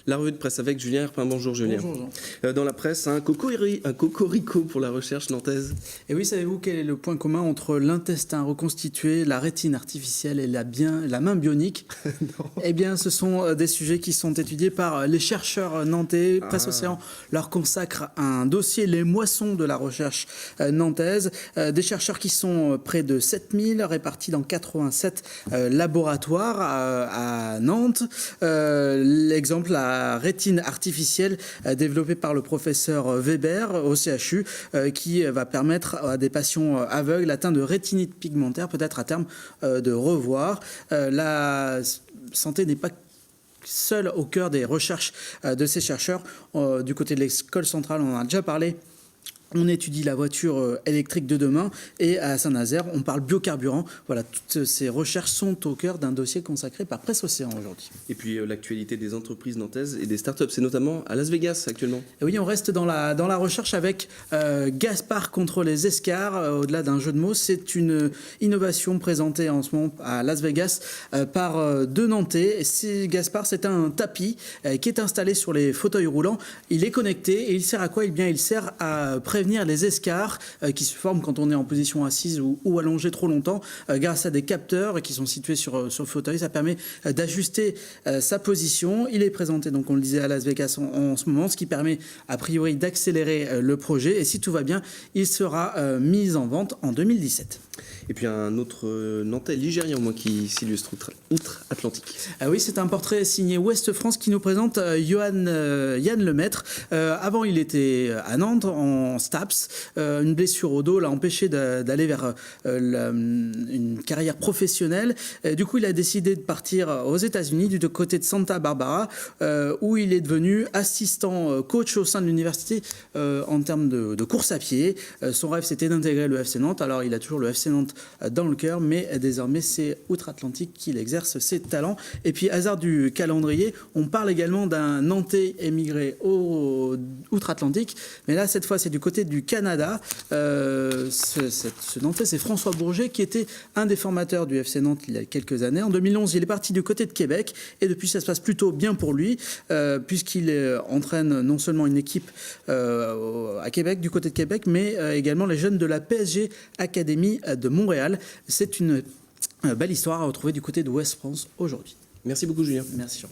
La revue de presse avec Julien Herpin. Bonjour Julien. Bonjour Jean. Dans la presse, un cocorico pour la recherche nantaise. Et oui, savez-vous quel est le point commun entre l'intestin reconstitué, la rétine artificielle et la main bionique? Eh bien, ce sont des sujets qui sont étudiés par les chercheurs nantais. Presse Océan leur consacre un dossier, les moissons de la recherche nantaise. Des chercheurs qui sont près de 7000, répartis dans 87 laboratoires à Nantes. L'exemple, la rétine artificielle développée par le professeur Weber au CHU qui va permettre à des patients aveugles atteints de rétinite pigmentaire peut-être à terme de revoir. La santé n'est pas seule au cœur des recherches de ces chercheurs. Du côté de l'école centrale, on en a déjà parlé. On étudie la voiture électrique de demain et à Saint-Nazaire, on parle biocarburant. Voilà, toutes ces recherches sont au cœur d'un dossier consacré par Presse Océan aujourd'hui. Et puis l'actualité des entreprises nantaises et des startups, c'est notamment à Las Vegas actuellement. Et oui, on reste dans la recherche avec Gaspard contre les escarres, au-delà d'un jeu de mots. C'est une innovation présentée en ce moment à Las Vegas par deux Nantais. Gaspard, c'est un tapis qui est installé sur les fauteuils roulants. Il est connecté et il sert à quoi? Eh bien, il sert à prévenir les escarres qui se forment quand on est en position assise ou allongé trop longtemps grâce à des capteurs qui sont situés sur le fauteuil. Ça permet d'ajuster sa position. Il est présenté, donc on le disait, à Las Vegas en ce moment, ce qui permet a priori d'accélérer le projet. Et si tout va bien, il sera mis en vente en 2017. Et puis un autre Nantais, ligérien au moins, qui s'illustre outre-Atlantique. Oui, c'est un portrait signé Ouest France qui nous présente Yann Lemaître. Avant, il était à Nantes en STAPS. Une blessure au dos l'a empêché d'aller vers une carrière professionnelle. Du coup, il a décidé de partir aux États-Unis, du côté de Santa Barbara, où il est devenu assistant coach au sein de l'université en termes de course à pied. Son rêve, c'était d'intégrer le FC Nantes. Alors, il a toujours le FC Nantes dans le cœur, mais désormais, c'est outre-Atlantique qu'il exerce ses talents. Et puis, hasard du calendrier, on parle également d'un Nantais émigré outre-Atlantique, mais là, cette fois, c'est du côté du Canada. Ce Nantais, c'est François Bourget, qui était un des formateurs du FC Nantes il y a quelques années. En 2011, il est parti du côté de Québec, et depuis, ça se passe plutôt bien pour lui, puisqu'il entraîne non seulement une équipe à Québec, du côté de Québec, mais également les jeunes de la PSG Academy de Montréal. C'est une belle histoire à retrouver du côté de Ouest France aujourd'hui. Merci beaucoup Julien. Merci Jean.